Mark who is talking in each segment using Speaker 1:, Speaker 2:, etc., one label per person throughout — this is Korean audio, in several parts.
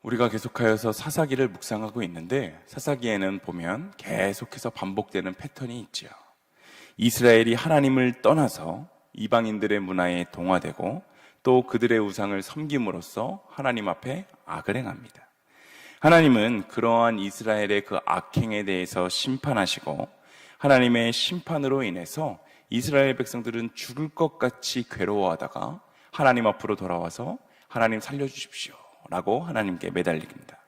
Speaker 1: 우리가 계속하여서 사사기를 묵상하고 있는데 사사기에는 보면 계속해서 반복되는 패턴이 있죠. 이스라엘이 하나님을 떠나서 이방인들의 문화에 동화되고 또 그들의 우상을 섬김으로써 하나님 앞에 악을 행합니다. 하나님은 그러한 이스라엘의 그 악행에 대해서 심판하시고 하나님의 심판으로 인해서 이스라엘 백성들은 죽을 것 같이 괴로워하다가 하나님 앞으로 돌아와서 하나님 살려주십시오 라고 하나님께 매달립니다.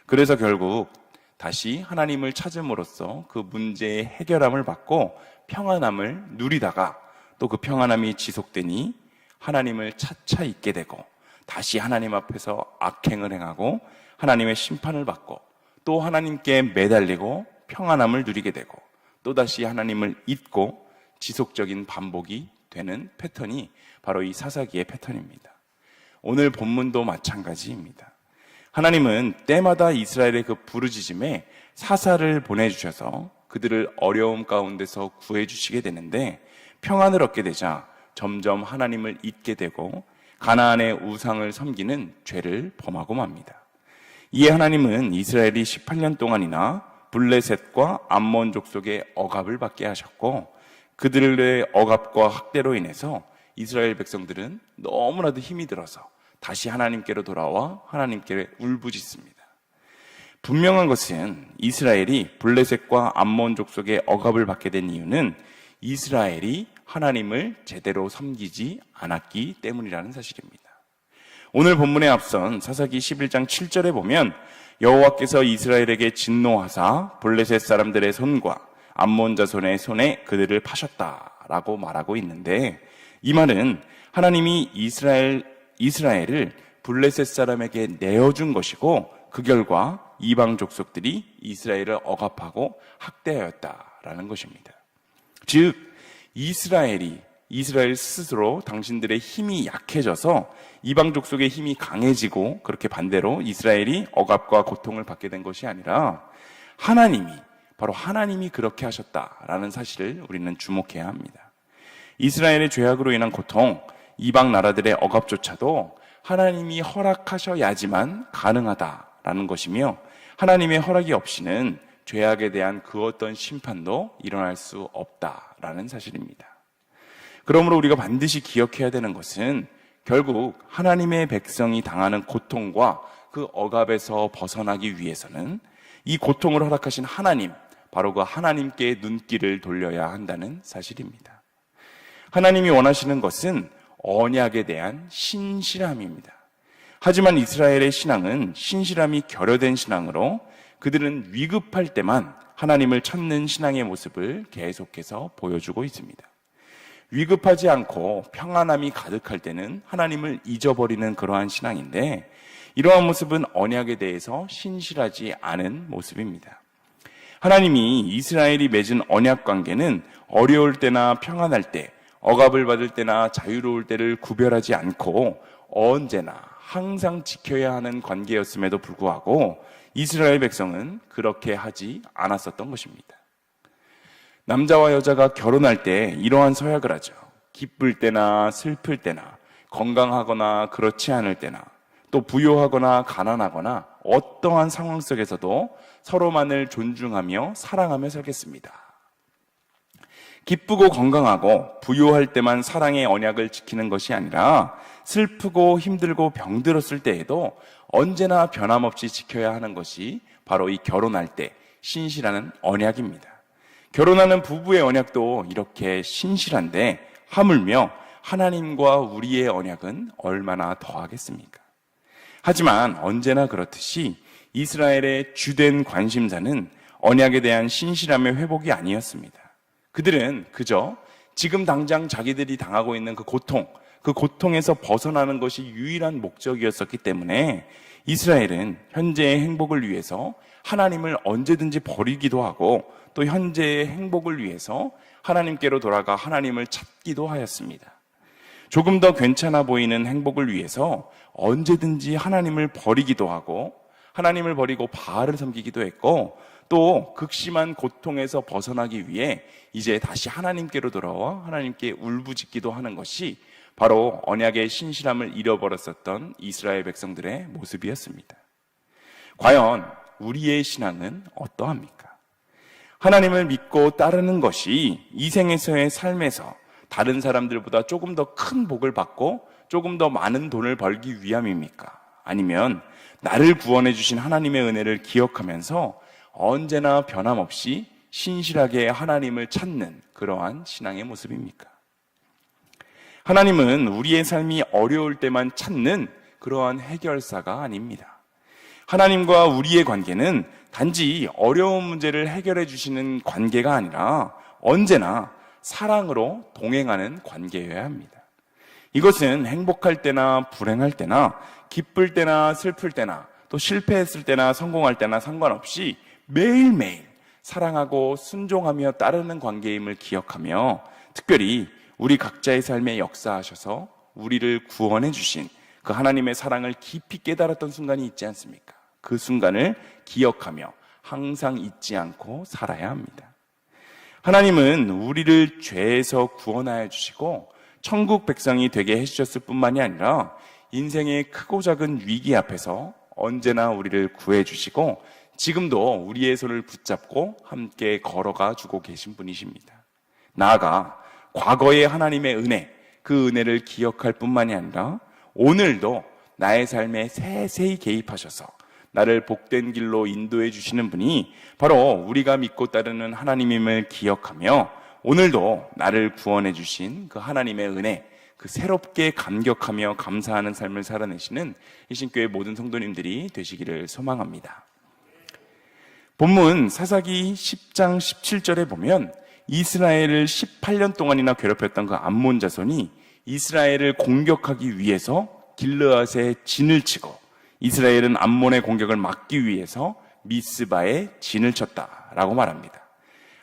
Speaker 1: 그래서 결국 다시 하나님을 찾음으로써 그 문제의 해결함을 받고 평안함을 누리다가 또 그 평안함이 지속되니 하나님을 차차 잊게 되고 다시 하나님 앞에서 악행을 행하고 하나님의 심판을 받고 또 하나님께 매달리고 평안함을 누리게 되고 또다시 하나님을 잊고 지속적인 반복이 되는 패턴이 바로 이 사사기의 패턴입니다. 오늘 본문도 마찬가지입니다. 하나님은 때마다 이스라엘의 그 부르짖음에 사사를 보내주셔서 그들을 어려움 가운데서 구해주시게 되는데 평안을 얻게 되자 점점 하나님을 잊게 되고 가나안의 우상을 섬기는 죄를 범하고 맙니다. 이에 하나님은 이스라엘이 18년 동안이나 블레셋과 암몬 족속의 억압을 받게 하셨고 그들의 억압과 학대로 인해서 이스라엘 백성들은 너무나도 힘이 들어서 다시 하나님께로 돌아와 하나님께 울부짖습니다. 분명한 것은 이스라엘이 블레셋과 암몬 족속의 억압을 받게 된 이유는 이스라엘이 하나님을 제대로 섬기지 않았기 때문이라는 사실입니다. 오늘 본문에 앞선 사사기 11장 7절에 보면 여호와께서 이스라엘에게 진노하사 블레셋 사람들의 손과 암몬 자손의 손에 그들을 파셨다라고 말하고 있는데 이 말은 하나님이 이스라엘을 블레셋 사람에게 내어준 것이고 그 결과 이방 족속들이 이스라엘을 억압하고 학대하였다라는 것입니다. 즉 이스라엘 스스로 당신들의 힘이 약해져서 이방 족속의 힘이 강해지고 그렇게 반대로 이스라엘이 억압과 고통을 받게 된 것이 아니라 바로 하나님이 그렇게 하셨다라는 사실을 우리는 주목해야 합니다. 이스라엘의 죄악으로 인한 고통, 이방 나라들의 억압조차도 하나님이 허락하셔야지만 가능하다라는 것이며 하나님의 허락이 없이는 죄악에 대한 그 어떤 심판도 일어날 수 없다라는 사실입니다. 그러므로 우리가 반드시 기억해야 되는 것은 결국 하나님의 백성이 당하는 고통과 그 억압에서 벗어나기 위해서는 이 고통을 허락하신 하나님, 바로 그 하나님께 눈길을 돌려야 한다는 사실입니다. 하나님이 원하시는 것은 언약에 대한 신실함입니다. 하지만 이스라엘의 신앙은 신실함이 결여된 신앙으로 그들은 위급할 때만 하나님을 찾는 신앙의 모습을 계속해서 보여주고 있습니다. 위급하지 않고 평안함이 가득할 때는 하나님을 잊어버리는 그러한 신앙인데 이러한 모습은 언약에 대해서 신실하지 않은 모습입니다. 하나님이 이스라엘이 맺은 언약 관계는 어려울 때나 평안할 때, 억압을 받을 때나 자유로울 때를 구별하지 않고 언제나 항상 지켜야 하는 관계였음에도 불구하고 이스라엘 백성은 그렇게 하지 않았었던 것입니다. 남자와 여자가 결혼할 때 이러한 서약을 하죠. 기쁠 때나 슬플 때나 건강하거나 그렇지 않을 때나 또 부유하거나 가난하거나 어떠한 상황 속에서도 서로만을 존중하며 사랑하며 살겠습니다. 기쁘고 건강하고 부유할 때만 사랑의 언약을 지키는 것이 아니라 슬프고 힘들고 병들었을 때에도 언제나 변함없이 지켜야 하는 것이 바로 이 결혼할 때 신실한 언약입니다. 결혼하는 부부의 언약도 이렇게 신실한데 하물며 하나님과 우리의 언약은 얼마나 더하겠습니까? 하지만 언제나 그렇듯이 이스라엘의 주된 관심사는 언약에 대한 신실함의 회복이 아니었습니다. 그들은 그저 지금 당장 자기들이 당하고 있는 그 고통에서 벗어나는 것이 유일한 목적이었었기 때문에 이스라엘은 현재의 행복을 위해서 하나님을 언제든지 버리기도 하고 또 현재의 행복을 위해서 하나님께로 돌아가 하나님을 찾기도 하였습니다. 조금 더 괜찮아 보이는 행복을 위해서 언제든지 하나님을 버리기도 하고 하나님을 버리고 바알을 섬기기도 했고 또 극심한 고통에서 벗어나기 위해 이제 다시 하나님께로 돌아와 하나님께 울부짖기도 하는 것이 바로 언약의 신실함을 잃어버렸었던 이스라엘 백성들의 모습이었습니다. 과연 우리의 신앙은 어떠합니까? 하나님을 믿고 따르는 것이 이 생에서의 삶에서 다른 사람들보다 조금 더 큰 복을 받고 조금 더 많은 돈을 벌기 위함입니까? 아니면 나를 구원해 주신 하나님의 은혜를 기억하면서 언제나 변함없이 신실하게 하나님을 찾는 그러한 신앙의 모습입니까? 하나님은 우리의 삶이 어려울 때만 찾는 그러한 해결사가 아닙니다. 하나님과 우리의 관계는 단지 어려운 문제를 해결해 주시는 관계가 아니라 언제나 사랑으로 동행하는 관계여야 합니다. 이것은 행복할 때나 불행할 때나 기쁠 때나 슬플 때나 또 실패했을 때나 성공할 때나 상관없이 매일매일 사랑하고 순종하며 따르는 관계임을 기억하며 특별히 우리 각자의 삶에 역사하셔서 우리를 구원해 주신 그 하나님의 사랑을 깊이 깨달았던 순간이 있지 않습니까? 그 순간을 기억하며 항상 잊지 않고 살아야 합니다. 하나님은 우리를 죄에서 구원하여 주시고 천국 백성이 되게 해주셨을 뿐만이 아니라 인생의 크고 작은 위기 앞에서 언제나 우리를 구해주시고 지금도 우리의 손을 붙잡고 함께 걸어가 주고 계신 분이십니다. 나아가 과거의 하나님의 은혜, 그 은혜를 기억할 뿐만이 아니라 오늘도 나의 삶에 세세히 개입하셔서 나를 복된 길로 인도해 주시는 분이 바로 우리가 믿고 따르는 하나님임을 기억하며 오늘도 나를 구원해 주신 그 하나님의 은혜, 그 새롭게 감격하며 감사하는 삶을 살아내시는 일신교회 모든 성도님들이 되시기를 소망합니다. 본문 사사기 10장 17절에 보면 이스라엘을 18년 동안이나 괴롭혔던 그 암몬 자손이 이스라엘을 공격하기 위해서 길르앗에 진을 치고 이스라엘은 암몬의 공격을 막기 위해서 미스바에 진을 쳤다라고 말합니다.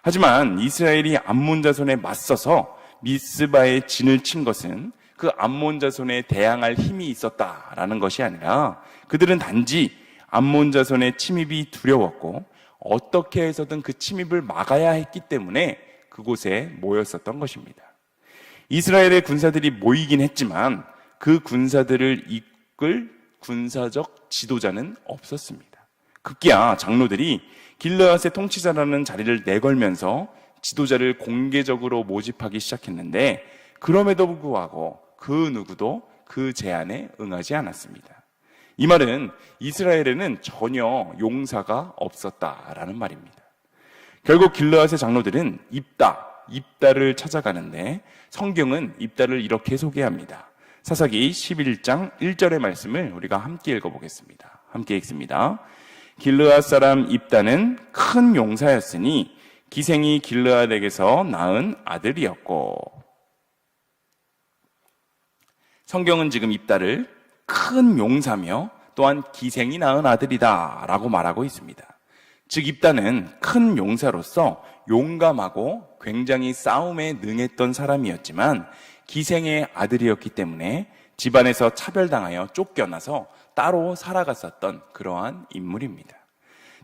Speaker 1: 하지만 이스라엘이 암몬 자손에 맞서서 미스바에 진을 친 것은 그 암몬 자손에 대항할 힘이 있었다라는 것이 아니라 그들은 단지 암몬 자손의 침입이 두려웠고 어떻게 해서든 그 침입을 막아야 했기 때문에 그곳에 모였었던 것입니다. 이스라엘의 군사들이 모이긴 했지만 그 군사들을 이끌 군사적 지도자는 없었습니다. 급기야 장로들이 길르앗의 통치자라는 자리를 내걸면서 지도자를 공개적으로 모집하기 시작했는데 그럼에도 불구하고 그 누구도 그 제안에 응하지 않았습니다. 이 말은 이스라엘에는 전혀 용사가 없었다라는 말입니다. 결국 길르앗의 장로들은 입다를 찾아가는데 성경은 입다를 이렇게 소개합니다. 사사기 11장 1절의 말씀을 우리가 함께 읽어보겠습니다. 함께 읽습니다. 길르앗 사람 입다는 큰 용사였으니 기생이 길르앗에게서 낳은 아들이었고. 성경은 지금 입다를 큰 용사며 또한 기생이 낳은 아들이다 라고 말하고 있습니다. 즉 입다는 큰 용사로서 용감하고 굉장히 싸움에 능했던 사람이었지만 기생의 아들이었기 때문에 집안에서 차별당하여 쫓겨나서 따로 살아갔었던 그러한 인물입니다.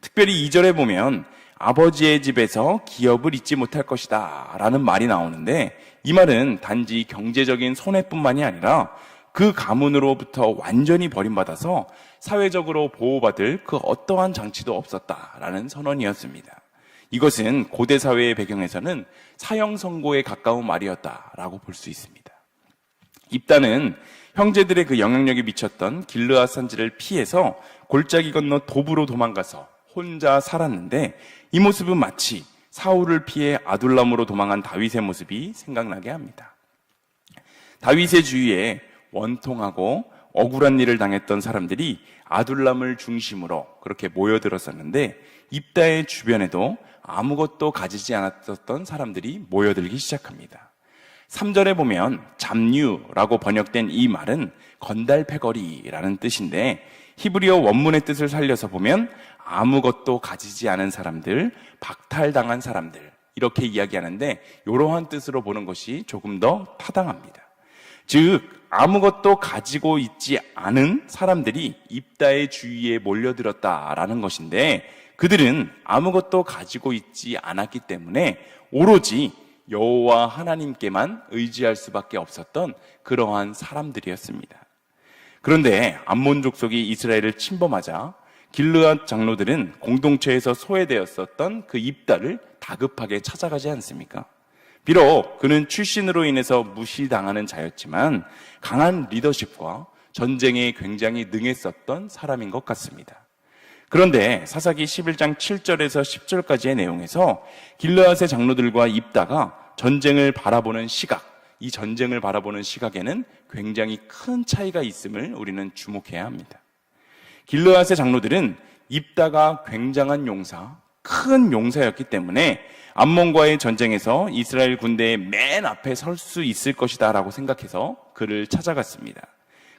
Speaker 1: 특별히 2절에 보면 아버지의 집에서 기업을 잊지 못할 것이다 라는 말이 나오는데 이 말은 단지 경제적인 손해뿐만이 아니라 그 가문으로부터 완전히 버림받아서 사회적으로 보호받을 그 어떠한 장치도 없었다라는 선언이었습니다. 이것은 고대 사회의 배경에서는 사형 선고에 가까운 말이었다라고 볼 수 있습니다. 입다는 형제들의 그 영향력이 미쳤던 길르앗 산지를 피해서 골짜기 건너 도부로 도망가서 혼자 살았는데 이 모습은 마치 사울을 피해 아둘람으로 도망한 다윗의 모습이 생각나게 합니다. 다윗의 주위에 원통하고 억울한 일을 당했던 사람들이 아둘람을 중심으로 그렇게 모여들었었는데 입다의 주변에도 아무것도 가지지 않았었던 사람들이 모여들기 시작합니다. 3절에 보면 잡류라고 번역된 이 말은 건달패거리라는 뜻인데 히브리어 원문의 뜻을 살려서 보면 아무것도 가지지 않은 사람들, 박탈당한 사람들 이렇게 이야기하는데 이러한 뜻으로 보는 것이 조금 더 타당합니다. 즉 아무것도 가지고 있지 않은 사람들이 입다의 주위에 몰려들었다라는 것인데 그들은 아무것도 가지고 있지 않았기 때문에 오로지 여호와 하나님께만 의지할 수밖에 없었던 그러한 사람들이었습니다. 그런데 암몬 족속이 이스라엘을 침범하자 길르앗 장로들은 공동체에서 소외되었었던 그 입다를 다급하게 찾아가지 않습니까? 비록 그는 출신으로 인해서 무시당하는 자였지만 강한 리더십과 전쟁에 굉장히 능했었던 사람인 것 같습니다. 그런데 사사기 11장 7절에서 10절까지의 내용에서 길르앗의 장로들과 입다가 전쟁을 바라보는 시각, 이 전쟁을 바라보는 시각에는 굉장히 큰 차이가 있음을 우리는 주목해야 합니다. 길르앗의 장로들은 입다가 굉장한 용사, 큰 용사였기 때문에 암몬과의 전쟁에서 이스라엘 군대의 맨 앞에 설 수 있을 것이다 라고 생각해서 그를 찾아갔습니다.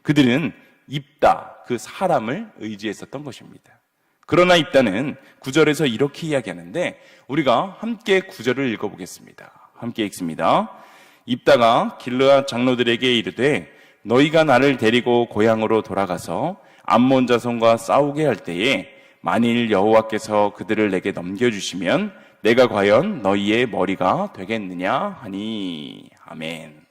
Speaker 1: 그들은 입다, 그 사람을 의지했었던 것입니다. 그러나 입다는 9절에서 이렇게 이야기하는데 우리가 함께 9절을 읽어보겠습니다. 함께 읽습니다. 입다가 길르앗 장로들에게 이르되 너희가 나를 데리고 고향으로 돌아가서 암몬 자손과 싸우게 할 때에 만일 여호와께서 그들을 내게 넘겨주시면 내가 과연 너희의 머리가 되겠느냐 하니. 아멘.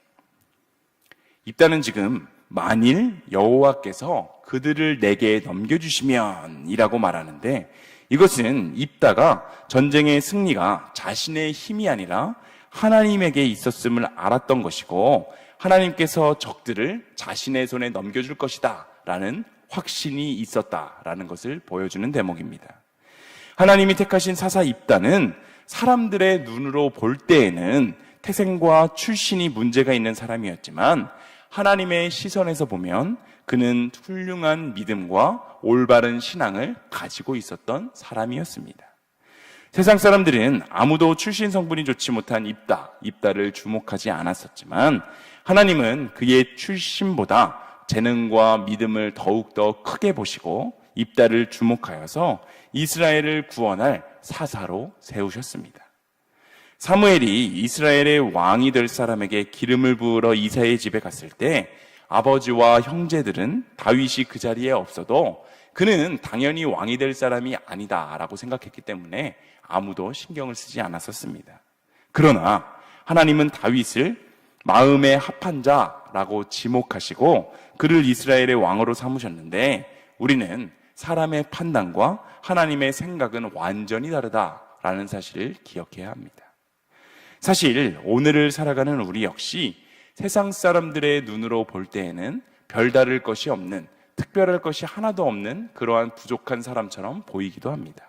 Speaker 1: 입다는 지금 만일 여호와께서 그들을 내게 넘겨주시면 이라고 말하는데 이것은 입다가 전쟁의 승리가 자신의 힘이 아니라 하나님에게 있었음을 알았던 것이고 하나님께서 적들을 자신의 손에 넘겨줄 것이다 라는 확신이 있었다라는 것을 보여주는 대목입니다. 하나님이 택하신 사사 입다는 사람들의 눈으로 볼 때에는 태생과 출신이 문제가 있는 사람이었지만 하나님의 시선에서 보면 그는 훌륭한 믿음과 올바른 신앙을 가지고 있었던 사람이었습니다. 세상 사람들은 아무도 출신 성분이 좋지 못한 입다를 주목하지 않았었지만 하나님은 그의 출신보다 재능과 믿음을 더욱더 크게 보시고 입다를 주목하여서 이스라엘을 구원할 사사로 세우셨습니다. 사무엘이 이스라엘의 왕이 될 사람에게 기름을 부으러 이사의 집에 갔을 때 아버지와 형제들은 다윗이 그 자리에 없어도 그는 당연히 왕이 될 사람이 아니다라고 생각했기 때문에 아무도 신경을 쓰지 않았었습니다. 그러나 하나님은 다윗을 마음에 합한 자라고 지목하시고 그를 이스라엘의 왕으로 삼으셨는데 우리는 사람의 판단과 하나님의 생각은 완전히 다르다라는 사실을 기억해야 합니다. 사실 오늘을 살아가는 우리 역시 세상 사람들의 눈으로 볼 때에는 별다를 것이 없는, 특별할 것이 하나도 없는 그러한 부족한 사람처럼 보이기도 합니다.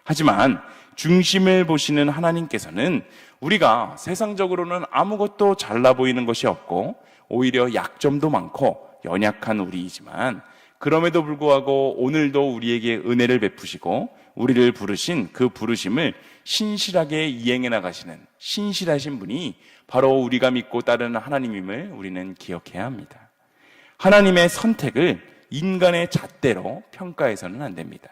Speaker 1: 하지만 중심을 보시는 하나님께서는 우리가 세상적으로는 아무것도 잘나 보이는 것이 없고 오히려 약점도 많고 연약한 우리이지만 그럼에도 불구하고 오늘도 우리에게 은혜를 베푸시고 우리를 부르신 그 부르심을 신실하게 이행해 나가시는 신실하신 분이 바로 우리가 믿고 따르는 하나님임을 우리는 기억해야 합니다. 하나님의 선택을 인간의 잣대로 평가해서는 안 됩니다.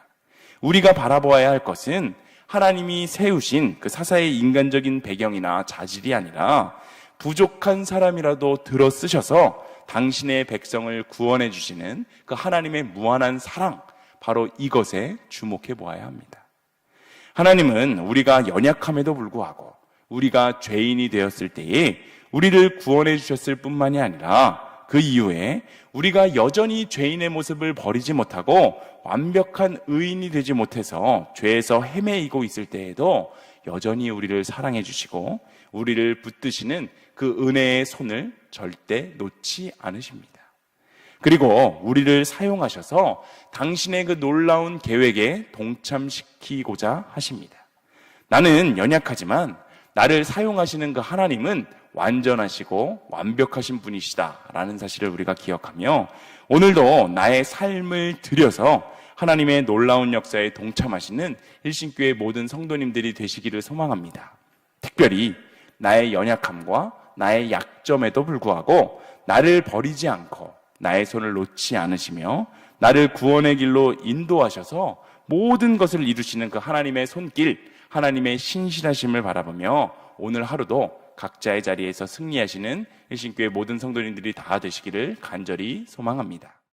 Speaker 1: 우리가 바라보아야 할 것은 하나님이 세우신 그 사사의 인간적인 배경이나 자질이 아니라 부족한 사람이라도 들어 쓰셔서 당신의 백성을 구원해 주시는 그 하나님의 무한한 사랑, 바로 이것에 주목해 보아야 합니다. 하나님은 우리가 연약함에도 불구하고 우리가 죄인이 되었을 때에 우리를 구원해 주셨을 뿐만이 아니라 그 이후에 우리가 여전히 죄인의 모습을 버리지 못하고 완벽한 의인이 되지 못해서 죄에서 헤매이고 있을 때에도 여전히 우리를 사랑해 주시고 우리를 붙드시는 그 은혜의 손을 절대 놓지 않으십니다. 그리고 우리를 사용하셔서 당신의 그 놀라운 계획에 동참시키고자 하십니다. 나는 연약하지만 나를 사용하시는 그 하나님은 완전하시고 완벽하신 분이시다라는 사실을 우리가 기억하며 오늘도 나의 삶을 들여서 하나님의 놀라운 역사에 동참하시는 일신교회 모든 성도님들이 되시기를 소망합니다. 특별히 나의 연약함과 나의 약점에도 불구하고 나를 버리지 않고 나의 손을 놓지 않으시며 나를 구원의 길로 인도하셔서 모든 것을 이루시는 그 하나님의 손길, 하나님의 신실하심을 바라보며 오늘 하루도 각자의 자리에서 승리하시는 일신교회 모든 성도님들이 다 되시기를 간절히 소망합니다.